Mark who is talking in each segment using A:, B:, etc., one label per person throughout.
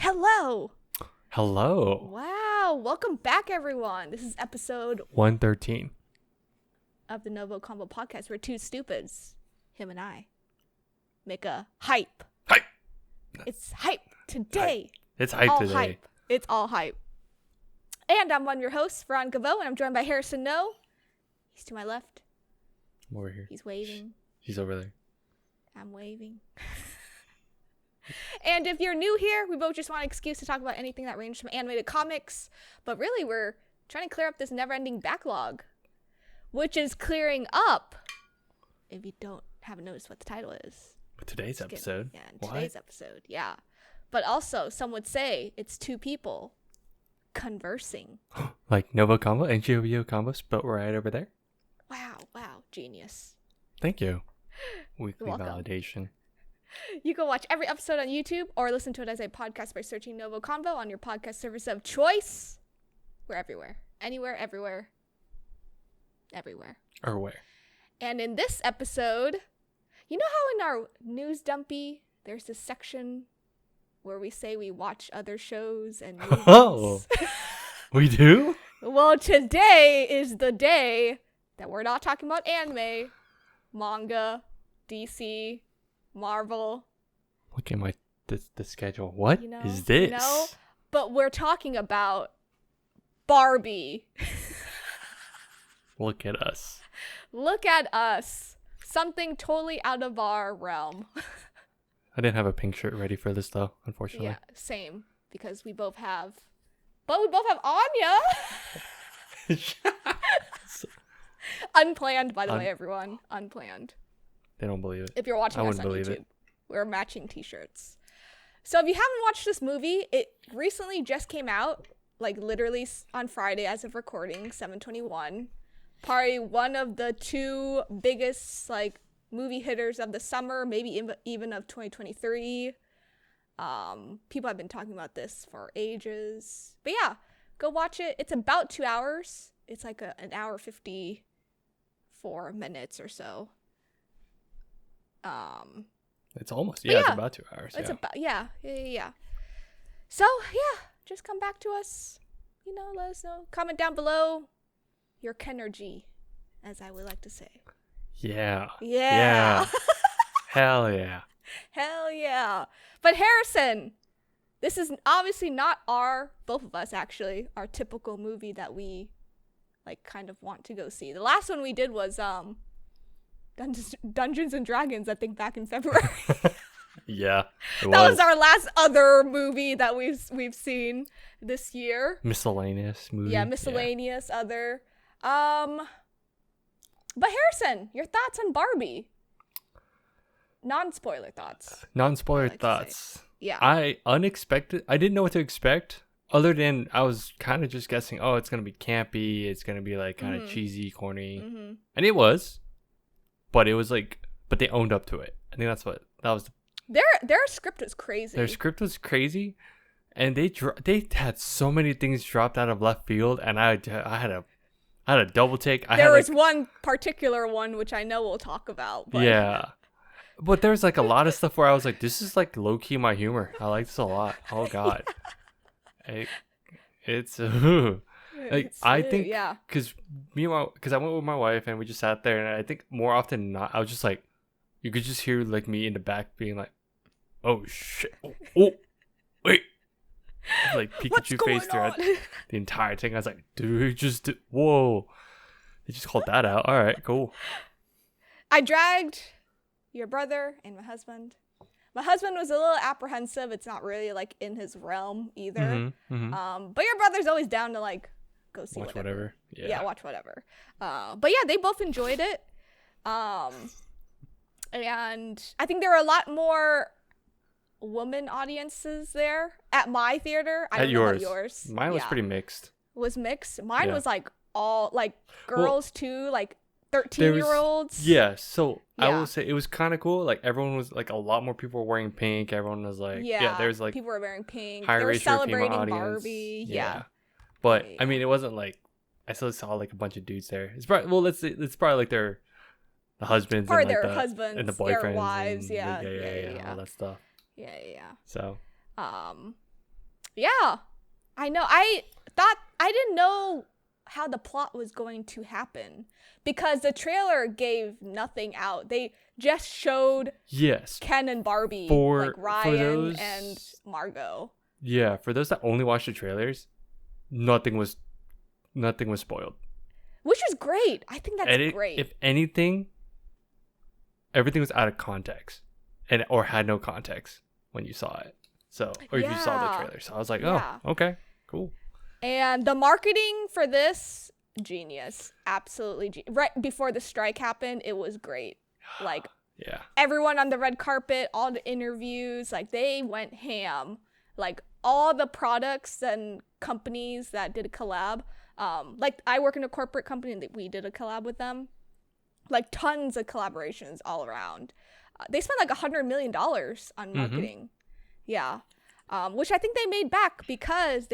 A: Hello.
B: Hello.
A: Wow. Welcome back, everyone. This is episode
B: 113
A: of the NgoVo Convo podcast where two stupids, him and I, make a hype.
B: Hype.
A: It's hype today.
B: It's hype
A: all
B: today.
A: Hype. It's all hype. And I'm one of your hosts, NgoVo, and I'm joined by Harrison No. He's to my left.
B: I'm over here.
A: He's waving.
B: He's over there.
A: I'm waving. And if you're new here, we both just want an excuse to talk about anything that ranges from animated comics. But really, we're trying to clear up this never-ending backlog, which is clearing up, if you haven't noticed what the title is.
B: Today's episode?
A: Today's episode, yeah. But also, some would say it's two people conversing.
B: Like NgoVo Convo, NgoVo Convo, spelled right over there.
A: Wow, genius.
B: Thank you. Weekly
A: You're welcome.
B: validation.
A: You can watch every episode on YouTube or listen to it as a podcast by searching NgoVo Convo on your podcast service of choice. We're everywhere. Anywhere, everywhere. Everywhere.
B: Or where?
A: And in this episode, you know how in our news dumpy, there's this section where we say we watch other shows and movies?
B: Oh, we do?
A: Well, today is the day that we're not talking about anime, manga, DC, Marvel.
B: Look at the schedule. What is this?
A: But we're talking about Barbie.
B: Look at us.
A: Look at us. Something totally out of our realm.
B: I didn't have a pink shirt ready for this though, unfortunately.
A: Yeah, same. Because we both have Anya. Unplanned, by the way, everyone. Unplanned.
B: They don't believe it.
A: If you're watching us on YouTube, we're matching t-shirts. So if you haven't watched this movie, it recently just came out, like literally on Friday as of recording, 7/21. Probably one of the two biggest like movie hitters of the summer, maybe even of 2023. People have been talking about this for ages. But yeah, go watch it. It's about 2 hours. It's like an hour 54 minutes or so.
B: It's almost it's about 2 hours.
A: It's about yeah. So yeah, just come back to us. Let us know. Comment down below your KENOUGH, as I would like to say.
B: Yeah.
A: Hell yeah. But Harrison, this is obviously not both of us actually, our typical movie that we like kind of want to go see. The last one we did was Dungeons and Dragons, I think back in February.
B: Yeah,
A: that was our last other movie that we've seen this year.
B: Miscellaneous movie.
A: Yeah, miscellaneous other. But Harrison, your thoughts on Barbie? Non-spoiler thoughts.
B: Non-spoiler thoughts.
A: Yeah.
B: I didn't know what to expect. Other than I was kind of just guessing, it's gonna be campy. It's gonna be like kind of cheesy, corny, and it was. But it was but they owned up to it. I think that was.
A: Their script was crazy.
B: Their script was crazy, and they had so many things dropped out of left field, and I had a double take.
A: There was one particular one which I know we'll talk about. But...
B: Yeah, but there's a lot of stuff where I was like, this is low key my humor. I like this a lot. Oh God, it's. I think because I went with my wife and we just sat there, and I think more often than not I was just like, you could just hear me in the back being like, oh shit, oh wait, Pikachu face throughout the entire thing. I was like, dude, whoa, they just called that out. All right, cool.
A: I dragged your brother and my husband. My husband was a little apprehensive. It's not really in his realm either. But your brother's always down to go see
B: watch whatever.
A: Yeah, watch whatever. But yeah, they both enjoyed it. And I think there were a lot more woman audiences there at my theater. I don't know about yours.
B: Mine was pretty mixed.
A: Was mixed. Mine was all girls too, 13-year-olds.
B: Yeah, so I will say it was kind of cool. Everyone was a lot more people were wearing pink. Everyone was there's
A: people were wearing pink.
B: High
A: they were
B: ratio of
A: celebrating
B: female audience.
A: Barbie. Yeah.
B: But I mean, it wasn't I still saw a bunch of dudes there. It's probably it's probably their the husbands
A: or
B: and
A: their husbands
B: and the boyfriends,
A: their wives,
B: and all that stuff.
A: Yeah.
B: So
A: But Yeah, I know. I didn't know how the plot was going to happen because the trailer gave nothing out. They just showed Ken and Barbie, like Ryan and Margot.
B: Yeah, for those that only watched the trailers, nothing was spoiled.
A: Which is great. I think that's great.
B: If anything, everything was out of context or had no context when you saw it. So, or if you saw the trailer. So I was like, oh, okay, cool.
A: And the marketing for this, genius. Absolutely. Right before the strike happened, it was great. Like, everyone on the red carpet, all the interviews, like they went ham. Like all the products and companies that did a collab. Like I work in a corporate company that we did a collab with them. Like tons of collaborations all around. They spent like $100 million on marketing. Yeah. Which I think they made back because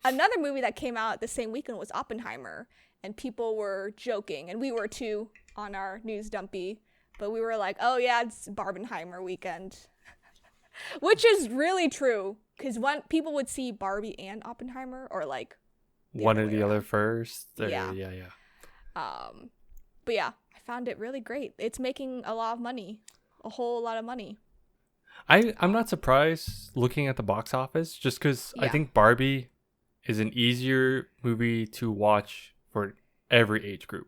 A: another movie that came out the same weekend was Oppenheimer, and people were joking, and we were too on our news dumpy, but we were like, oh yeah, it's Barbenheimer weekend. Which is really true, because when people would see Barbie and Oppenheimer, or like
B: one or the other first.
A: Yeah. But yeah, I found it really great. It's making a lot of money, a whole lot of money.
B: I'm not surprised looking at the box office, just because I think Barbie is an easier movie to watch for every age group.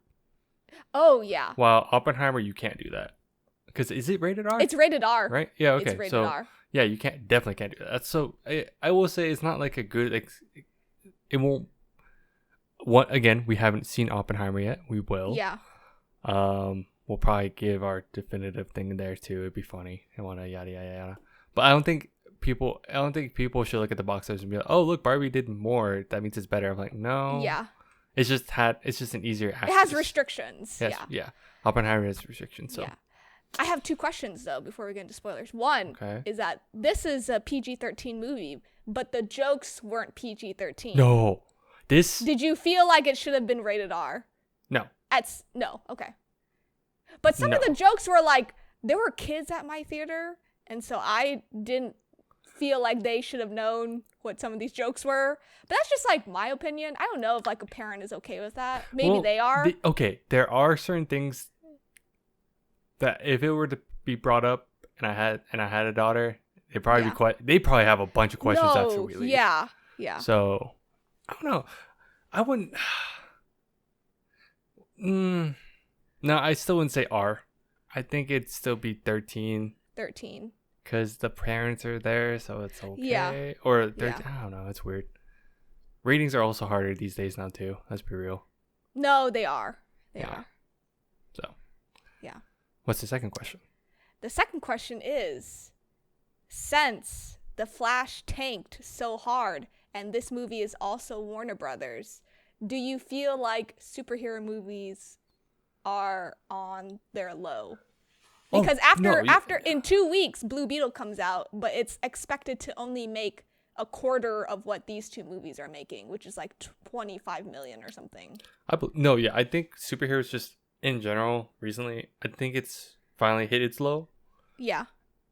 B: Oh yeah. While Oppenheimer, you can't do that. Because is it rated R?
A: It's rated R.
B: Right? Yeah, okay.
A: It's rated R.
B: Yeah, you definitely can't do that. So I will say it's not like a good, it won't, again, we haven't seen Oppenheimer yet. We will.
A: Yeah.
B: We'll probably give our definitive thing there too. It'd be funny and yada yada yada. But I don't think people should look at the box office and be like, oh look, Barbie did more. That means it's better. I'm like, no.
A: Yeah.
B: It's just an easier access.
A: It has restrictions.
B: Yes, yeah. Oppenheimer has restrictions. So.
A: Yeah. I have 2 questions though before we get into spoilers. One is that this is a PG-13 movie, but the jokes weren't PG-13.
B: No.
A: Did you feel like it should have been rated R?
B: No.
A: No. Okay. But some of the jokes were like, there were kids at my theater, and so I didn't feel like they should have known what some of these jokes were. But that's just like my opinion. I don't know if like a parent is okay with that. Maybe they are.
B: There are certain things that if it were to be brought up and I had a daughter, they probably have a bunch of questions after we leave.
A: Yeah.
B: So I don't know. I wouldn't. No, I still wouldn't say R. I think it'd still be 13.
A: 13.
B: Because the parents are there, so it's okay.
A: Yeah.
B: Or 13. I don't know. It's weird. Ratings are also harder these days now too. Let's be real.
A: No, they are. They are.
B: So.
A: Yeah.
B: What's the second question?
A: The second question is, since The Flash tanked so hard, and this movie is also Warner Brothers, do you feel like superhero movies are on their low? Because after in 2 weeks, Blue Beetle comes out, but it's expected to only make a quarter of what these 2 movies are making, which is like 25 million or something.
B: I think superheroes just in general recently, I think it's finally hit its low.
A: Yeah.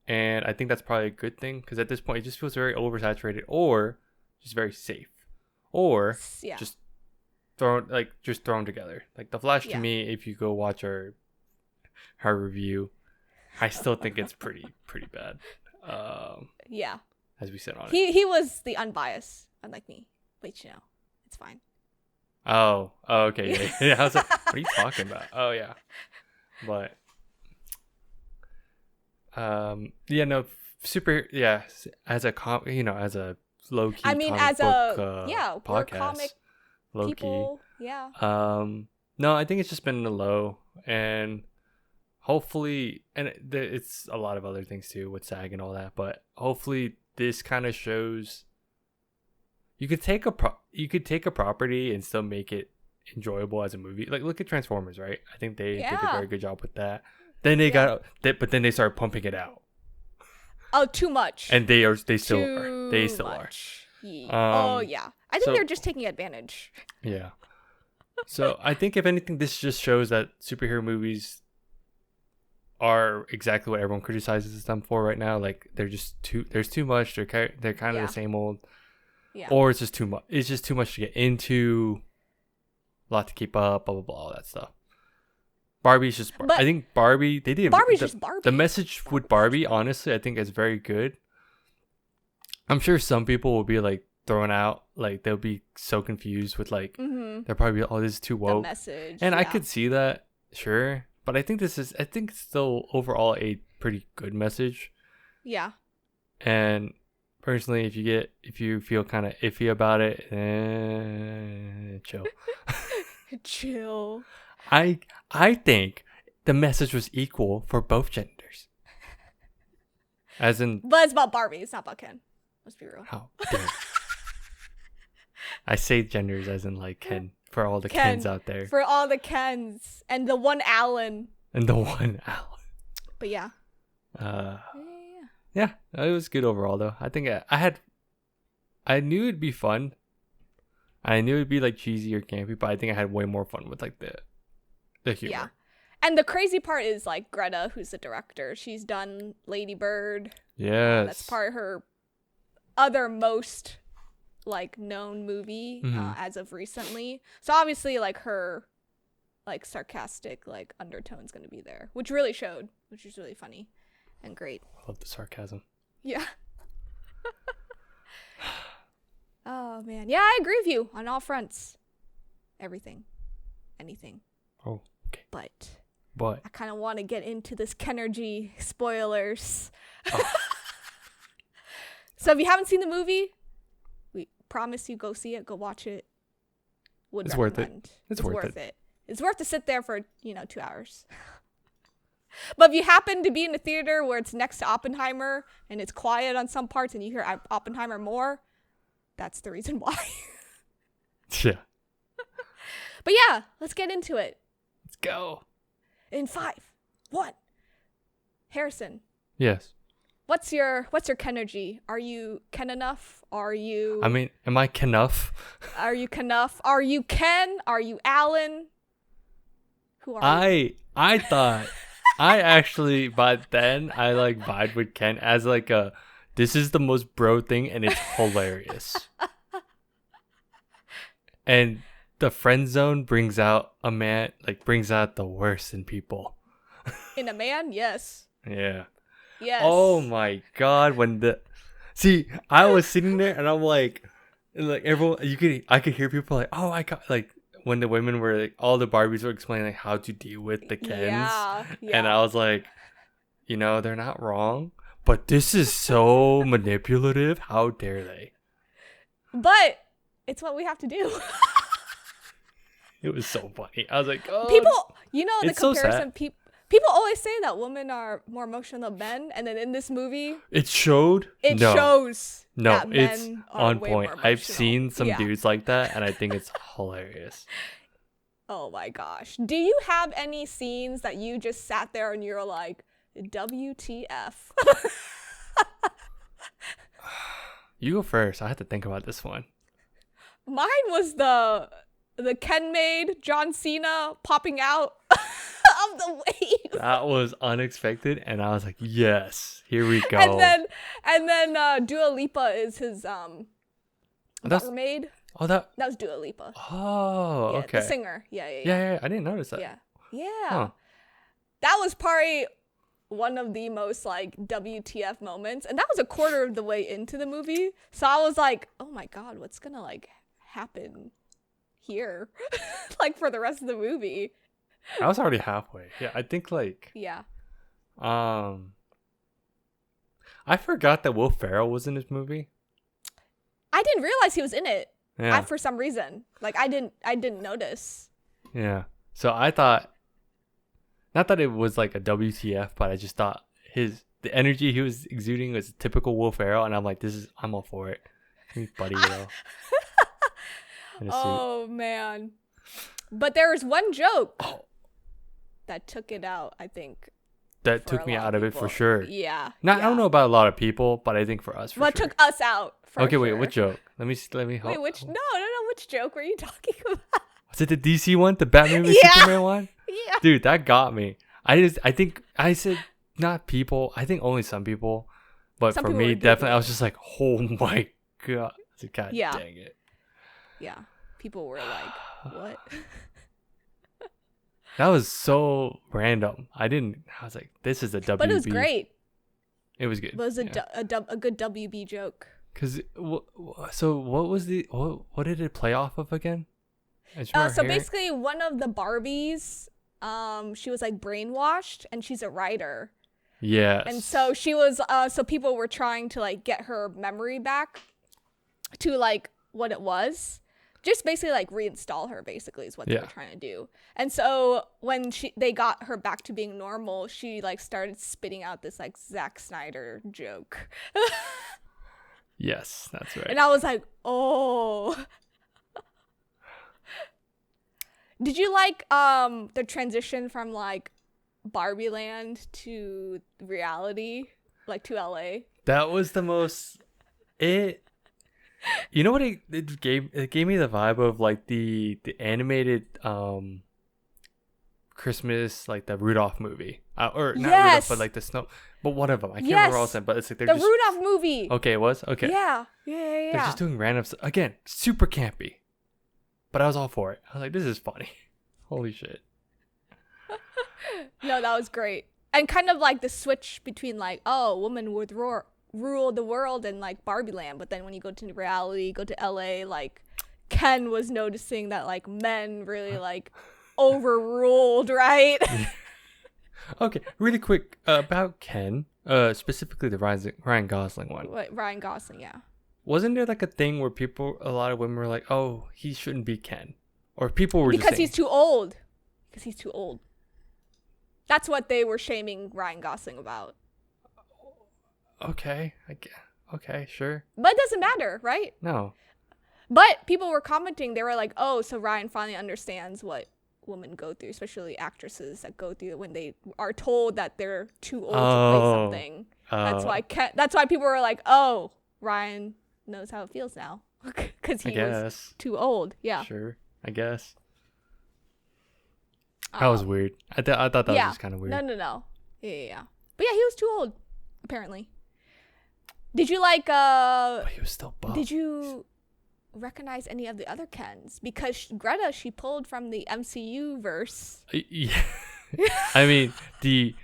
B: And I think that's probably a good thing, because at this point it just feels very oversaturated, or just very safe, or just thrown together. Like The Flash, to me, if you go watch our review, I still think it's pretty bad. As we said on it.
A: He was the unbiased, unlike me. But it's fine.
B: Oh, okay. Yeah. I was like, what are you talking about? Oh yeah. But as a low key,
A: I mean, as a
B: podcast,
A: comic
B: low
A: people,
B: key. No, I think it's just been in the low, and hopefully, and it's a lot of other things too with SAG and all that, but hopefully this kind of shows you could take a property and still make it enjoyable as a movie. Like look at Transformers, right? I think they did a very good job with that. Then but then they started pumping it out.
A: Oh, too much.
B: And they still are.
A: I think they're just taking advantage.
B: Yeah. So I think if anything, this just shows that superhero movies are exactly what everyone criticizes them for right now. Like there's too much. They're kind of the same old.
A: Yeah.
B: Or it's just too much. It's just too much to get into. A lot to keep up. Blah blah blah. All that stuff. Barbie's just. I think Barbie. They did.
A: Barbie's just Barbie.
B: The message with Barbie, honestly, I think is very good. I'm sure some people will be like thrown out. Like they'll be so confused with like. They'll probably be, oh, this is too woke.
A: The message.
B: And I could see that, sure. But I think it's still overall a pretty good message.
A: Yeah.
B: And personally, if you feel kind of iffy about it, chill.
A: Chill.
B: I think the message was equal for both genders. As in,
A: but it's about Barbie. It's not about Ken. Let's be real.
B: How dare. I say genders as in like Ken for all the Kens out there.
A: For all the Kens and the one Alan. But yeah.
B: Yeah, it was good overall though. I think I knew it'd be fun. I knew it'd be like cheesy or campy, but I think I had way more fun with like the humor.
A: Yeah. And the crazy part is like Greta, who's the director. She's done Lady Bird.
B: Yes.
A: That's probably her other most like known movie as of recently. So obviously like her like sarcastic like undertone's gonna be there, which really showed, which is really funny and great.
B: I love the sarcasm.
A: Yeah. Oh man, yeah, I agree with you on all fronts. Everything, anything.
B: Oh, okay.
A: But
B: I
A: kind of want to get into this Kenergy spoilers. Oh. So if you haven't seen the movie, we promise you go see it, go watch it.
B: It's worth it. It's worth it.
A: It's worth to sit there for 2 hours. But if you happen to be in a theater where it's next to Oppenheimer and it's quiet on some parts and you hear Oppenheimer more, that's the reason why.
B: Yeah.
A: But yeah, let's get into it.
B: Let's go.
A: In 5, 1. Harrison.
B: Yes.
A: What's your Kenergy? Are you Ken enough? Are you?
B: I mean, am I Kenuff?
A: Are you Kenuff? Are you Ken? Are you Alan? Who are you?
B: I thought I actually by then I like vibed with Ken as like this is the most bro thing and it's hilarious. And the friend zone brings out the worst in people.
A: In a man, yes.
B: Yeah.
A: Yes.
B: Oh my god, I was sitting there and I'm like everyone I could hear people like, oh, I got like when the women were like all the Barbies were explaining like how to deal with the Kens.
A: Yeah.
B: And I was like, they're not wrong, but this is so manipulative. How dare they?
A: But it's what we have to do.
B: It was so funny. I was like, oh,
A: people, the comparison.
B: So
A: people always say that women are more emotional than men, and then in this movie,
B: it showed.
A: Shows.
B: No,
A: that
B: it's
A: men are
B: on point. I've seen some dudes like that, and I think it's hilarious.
A: Oh my gosh! Do you have any scenes that you just sat there and you're like, WTF?
B: You go first. I have to think about this one.
A: Mine was the Ken made John Cena popping out of the wave.
B: That was unexpected, and I was like, "Yes, here we go."
A: And then Dua Lipa is his barmaid.
B: Oh, that
A: was Dua Lipa.
B: Oh,
A: yeah,
B: okay.
A: The singer. Yeah.
B: I didn't notice that.
A: Yeah.
B: Huh.
A: That was probably one of the most like WTF moments, and that was a quarter of the way into the movie. So I was like, "Oh my god, what's gonna like happen here?" Like for the rest of the movie.
B: I was already halfway. Yeah, I think like
A: yeah.
B: I forgot that Will Ferrell was in this movie.
A: I didn't realize he was in it.
B: Yeah.
A: For some reason, like I didn't notice.
B: Yeah. So I thought, not that it was like a WTF, but I just thought the energy he was exuding was typical Will Ferrell, and I'm like, I'm all for it. He's Buddy Will.
A: Oh man. But there was one joke that took it out, I think.
B: That took me out of it for sure.
A: Yeah.
B: I don't know about a lot of people, but I think for us, for sure.
A: Took us out.
B: Okay, wait, what joke? Let me.
A: Wait, which? No. Which joke were you talking about?
B: Was it the DC one, the Batman v Superman one?
A: Yeah.
B: Dude, that got me. I think I said not people. I think only some people, but for me, definitely, I was just like, oh my god. was like, God
A: Yeah.
B: dang it.
A: Yeah. People were like, what?
B: That was so random. I was like, this is a WB.
A: But it was great.
B: It was good.
A: It was a good WB joke.
B: Because, so what did it play off of again?
A: So basically, one of the Barbies, she was like brainwashed, and she's a writer.
B: Yes.
A: And so she was, so people were trying to like get her memory back to like what it was. Just basically like reinstall her, basically, is what they were trying to do. And so when they got her back to being normal, she like started spitting out this like Zack Snyder joke.
B: Yes, that's right.
A: And I was like, oh. Did you like the transition from like Barbie Land to reality, like to LA?
B: That was the most. You know what it gave me the vibe of like the animated Christmas, like the Rudolph movie, or not Rudolph, but like the snow. But one of them, I can't remember all of them. But it's like they're
A: the
B: just,
A: Rudolph movie.
B: Okay, it was okay.
A: Yeah.
B: They're just doing random stuff again, super campy. But I was all for it. I was like, this is funny. Holy shit.
A: No, that was great. And kind of like the switch between like, oh, woman would rule the world and like Barbie Land, but then when you go to reality, go to LA, like Ken was noticing that like men really like overruled, right?
B: Okay, really quick about Ken, specifically the Ryan Gosling one.
A: What, Ryan Gosling, yeah.
B: Wasn't there like a thing where a lot of women were like, oh, he shouldn't be Ken, or people were
A: because
B: just saying,
A: he's too old. Because he's too old. That's what they were shaming Ryan Gosling about.
B: Okay, okay, sure.
A: But it doesn't matter, right?
B: No.
A: But people were commenting. They were like, oh, so Ryan finally understands what women go through, especially actresses that go through it when they are told that they're too old to play something. That's why people were like, oh, Ryan knows how it feels now. Because he was too old. Yeah.
B: Sure, I guess. That was weird. I thought that was just kind of weird.
A: No. Yeah. But yeah, he was too old, apparently. Did you like
B: But he was still buff.
A: Did you recognize any of the other Kens? Because Greta, she pulled from the MCU verse.
B: Yeah. I mean, the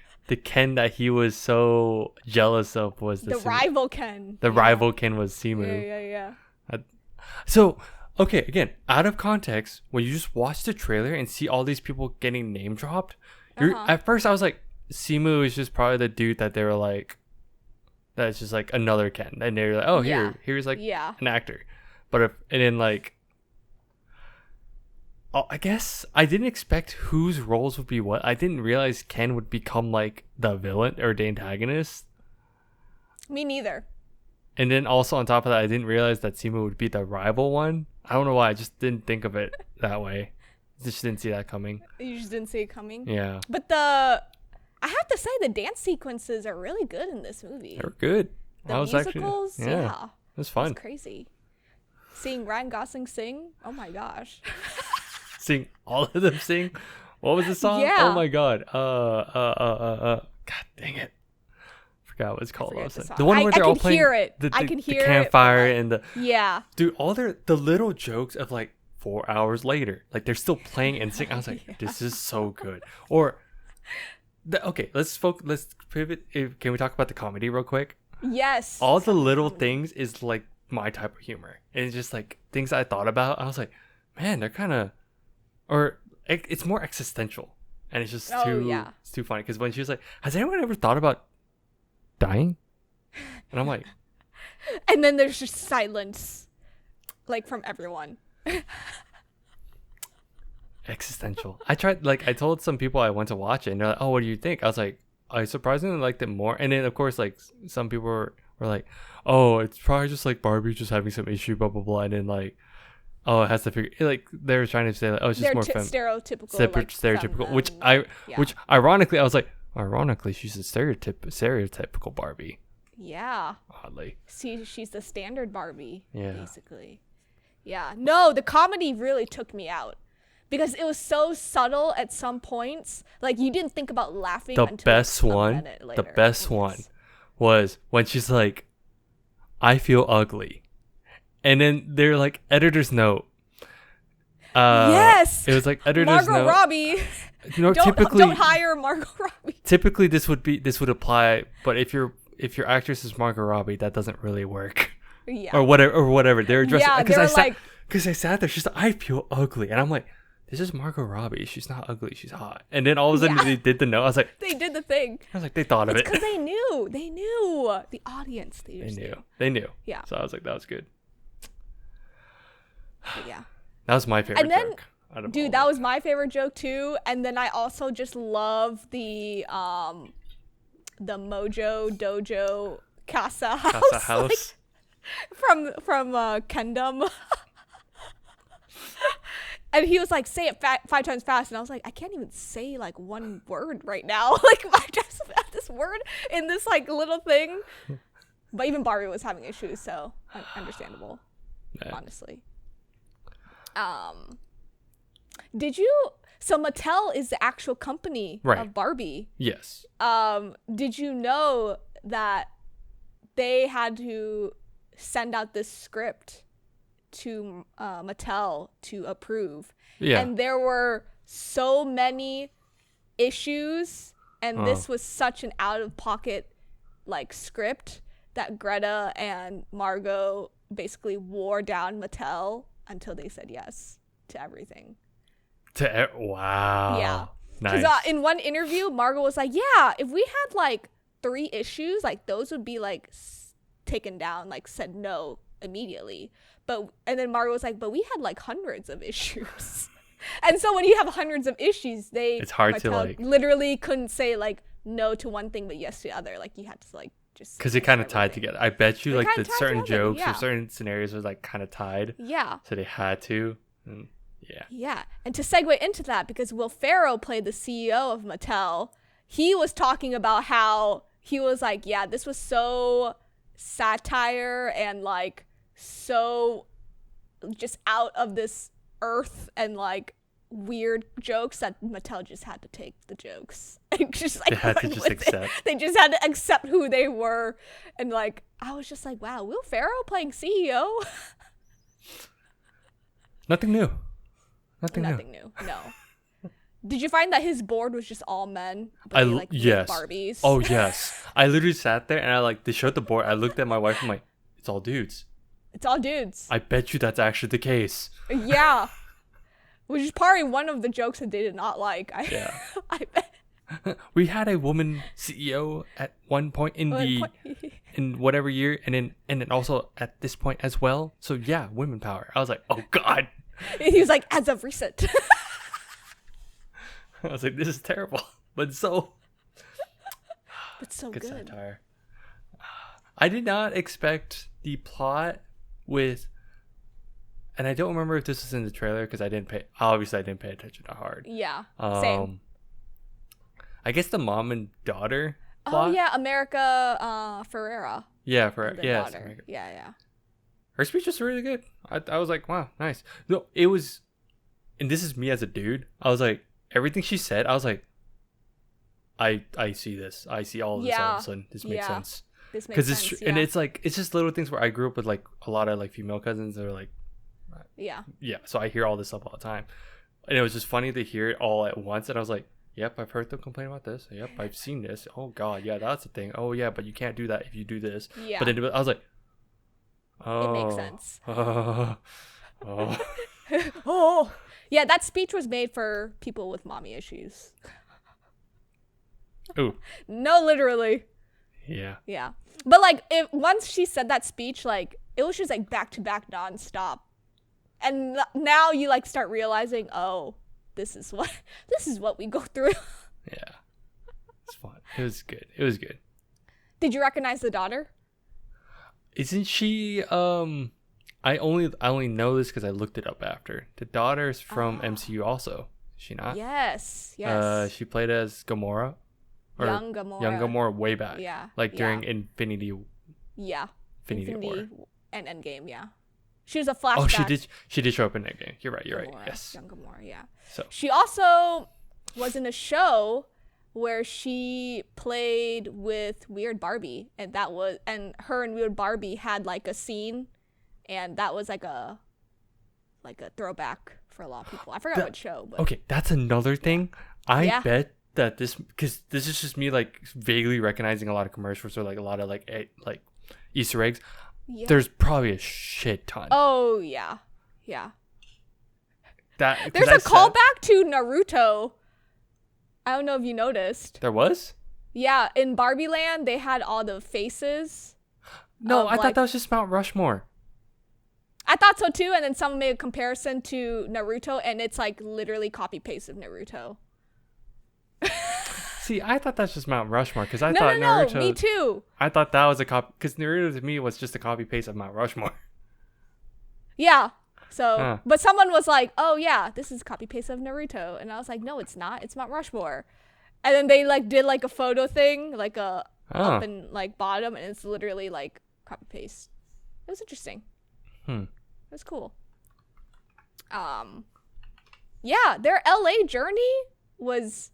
B: Ken that he was so jealous of was
A: the rival Ken.
B: The rival Ken was Simu.
A: Yeah.
B: So, okay, again, out of context, when you just watch the trailer and see all these people getting name dropped, at first I was like, Simu is just probably the dude that they were like, that's just like another Ken. And they're like, oh, here's like an actor. And then like, I guess I didn't expect whose roles would be what. I didn't realize Ken would become like the villain or the antagonist.
A: Me neither.
B: And then also on top of that, I didn't realize that Simu would be the rival one. I don't know why. I just didn't think of it that way. Just didn't see that coming.
A: You just didn't see it coming?
B: Yeah.
A: But I have to say the dance sequences are really good in this movie.
B: They're good.
A: The musicals,
B: it was fun.
A: It's crazy. Seeing Ryan Gosling sing, oh my gosh.
B: Seeing all of them sing. What was the song?
A: Yeah.
B: Oh my god. God dang it. Forgot what it's called. The one where they're all playing the campfire and the dude, all the little jokes of like 4 hours later, like they're still playing and singing. I was like, this is so good. Or okay, let's pivot. Can we talk about the comedy real quick?
A: Yes.
B: All the little things is like my type of humor. And it's just like things I thought about. I was like, man, they're kind of, or it's more existential, and it's just it's too funny. Because when she was like, has anyone ever thought about dying? And I'm like,
A: and then there's just silence, like from everyone.
B: Existential. I told some people I went to watch it, and they're like, oh, what do you think? I was like, I surprisingly liked it more. And then of course, like some people were like, oh, it's probably just like Barbie just having some issue, blah blah blah. And then like, oh, it has to figure, like they were trying to say like, oh, it's just more stereotypical, which ironically I was like, ironically she's a stereotypical Barbie.
A: Yeah.
B: Oddly.
A: See, she's the standard Barbie.
B: Yeah.
A: Basically. Yeah. No, the comedy really took me out. Because it was so subtle at some points. Like, you didn't think about laughing until a minute later.
B: The best one was when she's like, I feel ugly. And then they're like, editor's note.
A: Yes.
B: It was like editor's
A: Margot
B: note.
A: Robbie.
B: Typically
A: don't hire Margot Robbie.
B: Typically this would apply, but if your actress is Margot Robbie, that doesn't really work.
A: Yeah.
B: Or whatever. They're dressed because I sat there, she's like, I feel ugly. And I'm like, this is Margot Robbie. She's not ugly. She's hot. And then all of a sudden they did the note. I was like,
A: they did the thing.
B: I was like, they thought of it.
A: Because they knew. They knew. The audience.
B: They knew.
A: Yeah.
B: So I was like, that was good.
A: But yeah.
B: That was my favorite joke.
A: Dude, that was my favorite joke too. And then I also just love the Mojo Dojo Casa House. Like, from KENOUGH. And he was like, say it 5 times fast. And I was like, I can't even say like one word right now. Like 5 times fast, this word in this like little thing. But even Barbie was having issues, so understandable. Honestly. So Mattel is the actual company of Barbie.
B: Yes.
A: Did you know that they had to send out this script to Mattel to approve? Yeah. And there were so many issues, and this was such an out-of-pocket like script that Greta and Margot basically wore down Mattel until they said yes to everything.
B: Wow.
A: Yeah.
B: Nice.
A: Because in one interview, Margot was like, yeah, if we had like 3 issues, like those would be like taken down, like said no immediately. And then Margot was like, but we had like hundreds of issues. And so when you have hundreds of issues, it's hard to like literally couldn't say like no to one thing but yes to the other. Like you had to like just
B: because it kind of tied together. I bet you like the certain jokes or certain scenarios was like kind of tied.
A: Yeah.
B: So they had to.
A: Yeah. And to segue into that, because Will Ferrell played the CEO of Mattel, he was talking about how he was like, yeah, this was so satire and like so just out of this earth and like weird jokes that Mattel just had to take the jokes and just like
B: they had to just accept.
A: They just had to accept who they were. And like I was just like, wow, Will Ferrell playing CEO.
B: Nothing new.
A: No. Did you find that his board was just all men? But
B: yes.
A: Barbies.
B: Oh yes. I literally sat there and they showed the board. I looked at my wife. I'm like, it's all dudes.
A: It's all dudes.
B: I bet you that's actually the case.
A: Yeah. Which is probably one of the jokes that they did not like. I bet.
B: We had a woman CEO at one point in whatever year, and then also at this point as well. So yeah, women power. I was like, oh god.
A: He was like, as of recent.
B: I was like, this is terrible, but so
A: good.
B: Satire. I did not expect the plot with, and I don't remember if this was in the trailer because I didn't pay attention that hard.
A: Yeah, same.
B: I guess the mom and daughter plot.
A: Oh yeah, America Ferrera.
B: Yeah,
A: daughter. Yeah.
B: Her speech was really good. I was like, wow, nice. No, it was, and this is me as a dude. I was like, everything she said, I was like, I see this. I see all of this all of a sudden. This makes sense.
A: This makes sense.
B: Because and it's like, it's just little things where I grew up with like a lot of like female cousins that are like,
A: yeah.
B: So I hear all this stuff all the time. And it was just funny to hear it all at once. And I was like, yep, I've heard them complain about this. Yep, I've seen this. Oh God, yeah, that's the thing. Oh yeah, but you can't do that if you do this.
A: Yeah.
B: But then I was like, oh.
A: It makes sense.
B: Oh.
A: Oh. Yeah, that speech was made for people with mommy issues.
B: Ooh.
A: No, literally.
B: Yeah.
A: Yeah. But like once she said that speech, like it was just like back to back nonstop. And now you like start realizing, oh, this is what we go through.
B: Yeah. It's fun. It was good.
A: Did you recognize the daughter?
B: Isn't she I only know this because I looked it up after. The daughter's from MCU also. Is she not?
A: Yes.
B: She played as Gamora.
A: Young Gamora.
B: Young Gamora way back.
A: Yeah.
B: Like during Infinity.
A: Yeah.
B: Infinity War.
A: And Endgame, yeah. She was a flashback.
B: Oh, she did show up in Endgame. You're right. Yes.
A: Young Gamora, yeah.
B: So
A: she also was in a show where she played with Weird Barbie, and her and Weird Barbie had like a scene and that was like a throwback for a lot of people. I forgot what show. But
B: okay, that's another thing. I bet that because this is just me like vaguely recognizing a lot of commercials or like a lot of like Easter eggs. Yeah. There's probably a shit ton.
A: Oh yeah. There's a callback to Naruto. I don't know if you noticed.
B: There was?
A: Yeah, in Barbie Land, they had all the faces.
B: No, I thought that was just Mount Rushmore.
A: I thought so too, and then someone made a comparison to Naruto, and it's like literally copy paste of Naruto.
B: See, I thought that's just Mount Rushmore because I thought Naruto.
A: No, me too.
B: I thought that was a copy because Naruto to me was just a copy paste of Mount Rushmore.
A: Yeah. So, but someone was like, "Oh yeah, this is copy paste of Naruto," and I was like, "No, it's not. It's Mount Rushmore." And then they like did like a photo thing, like a up and like bottom, and it's literally like copy paste. It was interesting. It was cool. Yeah, their LA journey was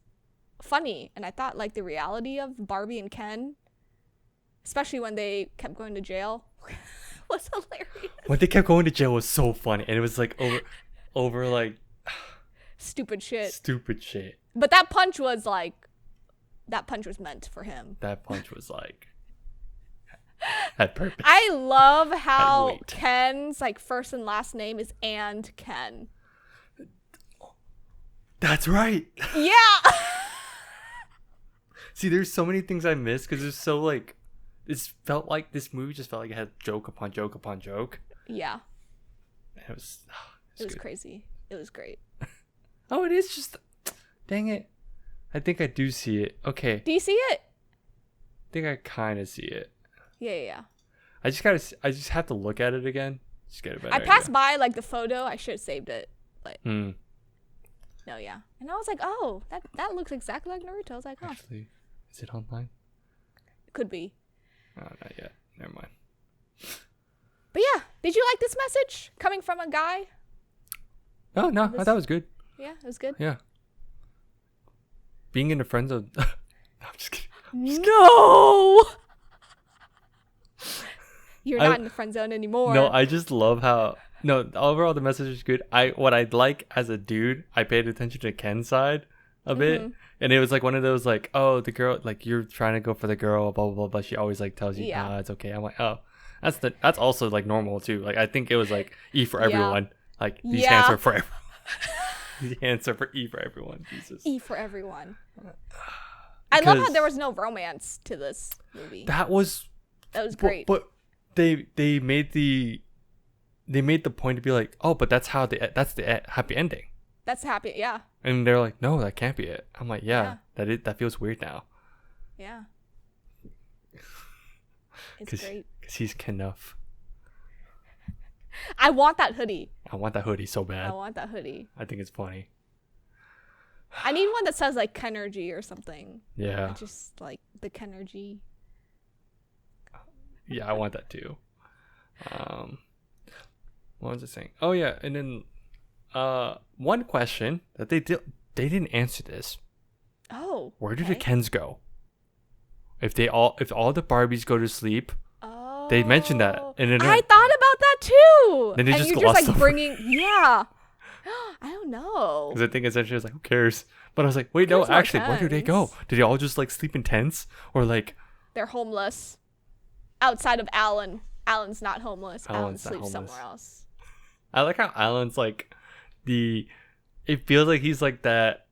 A: funny, and I thought like the reality of Barbie and Ken, especially when they kept going to jail, was hilarious.
B: When they kept going to jail was so funny, and it was like over like
A: stupid shit. But that punch was meant for him.
B: That punch was like had purpose.
A: I love how Ken's like first and last name is and Ken.
B: That's right.
A: Yeah.
B: See, there's so many things I missed because it's so like this movie just felt like it had joke upon joke upon joke.
A: Yeah.
B: It was
A: crazy. It was great.
B: Oh, it is just dang it. I think I do see it. Okay.
A: Do you see it?
B: I think I kind of see it.
A: Yeah.
B: I just have to look at it again. Just get a better
A: I passed by like the photo. I should have saved it, but no, yeah. And I was like, oh, that looks exactly like Naruto. I was like, oh.
B: Actually, is it online?
A: It could be.
B: Oh, not yet. Never mind.
A: But yeah, did you like this message coming from a guy?
B: Oh no, I thought it was good.
A: Yeah, it was good.
B: Yeah. Being in a friend zone. No, I'm just kidding.
A: No. You're not in the friend zone anymore.
B: No, I just love how. No, overall the message is good. What I'd like as a dude, I paid attention to Ken's side a bit, and it was like one of those like, oh, the girl, like you're trying to go for the girl, blah blah blah, but she always like tells you, nah, it's okay. I'm like, oh, that's also like normal too. Like I think it was like E for everyone. Like these hands are for everyone. These hands are for E for everyone. Jesus.
A: E for everyone. I love how there was no romance to this movie.
B: That was great. But they made the point to be like, oh, but that's the happy ending.
A: That's happy, yeah.
B: And they're like, no, that can't be it. I'm like, yeah. That feels weird now.
A: Yeah. It's great.
B: Because he's KENOUGH.
A: I want that hoodie.
B: I want that hoodie so bad.
A: I want that hoodie.
B: I think it's funny.
A: I need one that says like KENERGY or something.
B: Yeah.
A: Just like the KENERGY.
B: Yeah, I want that too. What was I saying? Oh yeah, and then one question that they didn't answer this.
A: Oh.
B: Where do the Kens go? If all the Barbies go to sleep.
A: Oh.
B: They mentioned that, and then
A: I thought about that too.
B: Then they
A: and
B: just
A: you're
B: glossed
A: just like
B: over.
A: bringing, yeah. I don't know.
B: Because I think essentially I was like, who cares? But I was like, wait, no, actually, where do they go? Did they all just like sleep in tents, or like?
A: They're homeless. Outside of Alan. Alan's not homeless. Alan sleeps somewhere else.
B: I like how Alan's like it feels like he's like that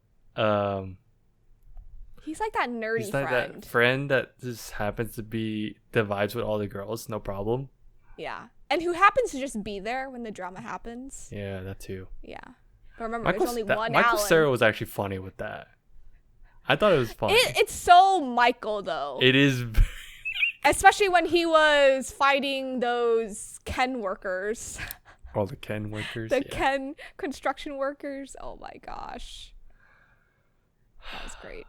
A: he's like that nerdy
B: he's like
A: friend.
B: That friend that just happens to be the vibes with all the girls, no problem.
A: Yeah. And who happens to just be there when the drama happens.
B: Yeah, that too.
A: Yeah. But remember, there's only one
B: Michael
A: Alan.
B: Cera was actually funny with that. I thought it was funny.
A: It's so Michael though.
B: It is.
A: Especially when he was fighting those Ken workers.
B: All the Ken workers.
A: The Ken construction workers. Oh my gosh. That was great.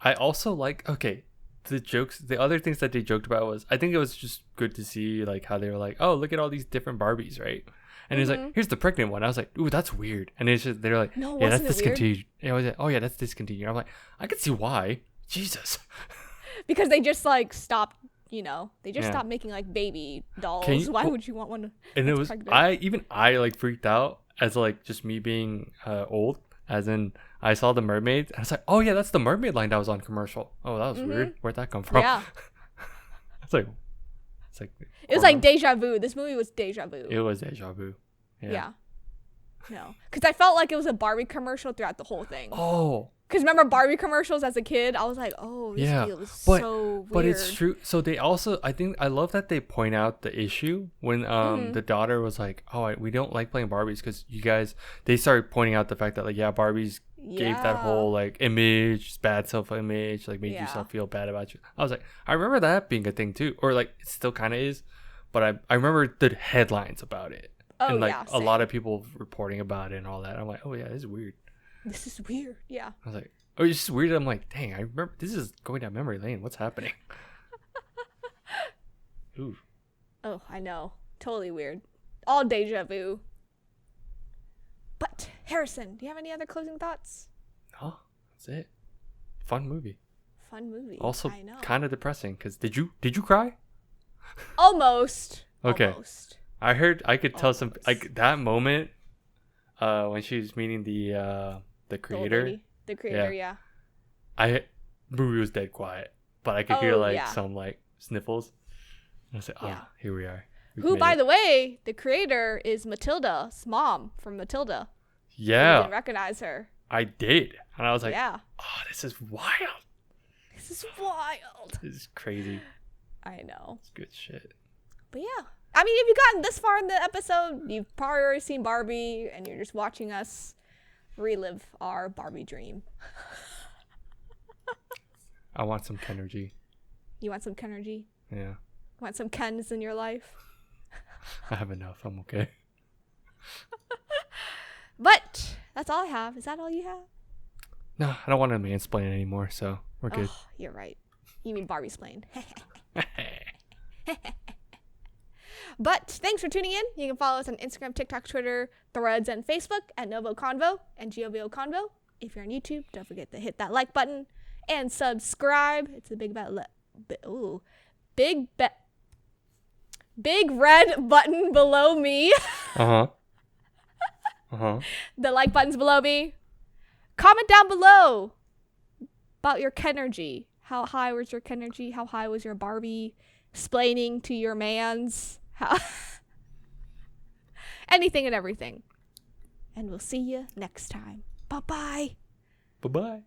B: I also like, the other things that they joked about was, I think it was just good to see like how they were like, oh, look at all these different Barbies, right? And it's like, here's the pregnant one. I was like, ooh, that's weird. And it's just, they're like,
A: no,
B: yeah, that's discontinued. And I was like, oh yeah, that's discontinued. I'm like, I could see why. Jesus.
A: Because they just like stopped they just stopped making like baby dolls. Why would you want one?
B: And it was pregnant? I like freaked out as like just me being old, as in I saw the mermaid and I was like, oh yeah, that's the mermaid line that was on commercial. Oh, that was weird. Where'd that come from?
A: Yeah.
B: it's like
A: it was like deja vu. This movie was deja vu.
B: It was deja vu.
A: Yeah. No, because I felt like it was a Barbie commercial throughout the whole thing.
B: Oh.
A: Because remember Barbie commercials as a kid? I was like, oh, this feels so weird.
B: But it's true. So they also, I love that they point out the issue when the daughter was like, oh, we don't like playing Barbies because you guys, they started pointing out the fact that like, Barbies gave that whole like image, bad self-image, like made yourself feel bad about you. I was like, I remember that being a thing too. Or like, it still kind of is. But I remember the headlines about it.
A: Oh,
B: and like a lot of people reporting about it and all that. I'm like, oh yeah, this is weird.
A: This is weird. Yeah.
B: I was like, oh, it's just weird. I'm like, dang, I remember this is going down memory lane. What's happening? Ooh.
A: Oh, I know. Totally weird. All deja vu. But Harrison, do you have any other closing thoughts?
B: No, that's it. Fun movie. Also, kind of depressing. Cause did you cry?
A: Almost.
B: Okay.
A: Almost.
B: I could tell some like that moment when she was meeting the creator.
A: The creator, yeah.
B: Movie was dead quiet, but I could hear like some like sniffles. And I was like, here we are.
A: Who, by the way, the creator is Matilda's mom from Matilda.
B: Yeah.
A: You didn't recognize her.
B: I did, and I was like,
A: oh,
B: this is wild.
A: This is wild.
B: This is crazy.
A: I know.
B: It's good shit.
A: But yeah. I mean, if you've gotten this far in the episode, you've probably already seen Barbie, and you're just watching us relive our Barbie dream.
B: I want some Kenergy.
A: You want some Kenergy?
B: Yeah.
A: Want some Kens in your life?
B: I have enough. I'm okay.
A: But that's all I have. Is that all you have?
B: No, I don't want to mansplain anymore, so we're good.
A: Oh, you're right. You mean Barbie-splain. But thanks for tuning in. You can follow us on Instagram, TikTok, Twitter, Threads, and Facebook at NgoVo Convo and NgoVo Convo. If you're on YouTube, don't forget to hit that like button and subscribe. It's a big red button below me. The like button's below me. Comment down below about your Kenergy. How high was your Kenergy? How high was your Barbie? Explaining to your mans. Anything and everything. And we'll see you next time. Bye-bye.
B: Bye-bye.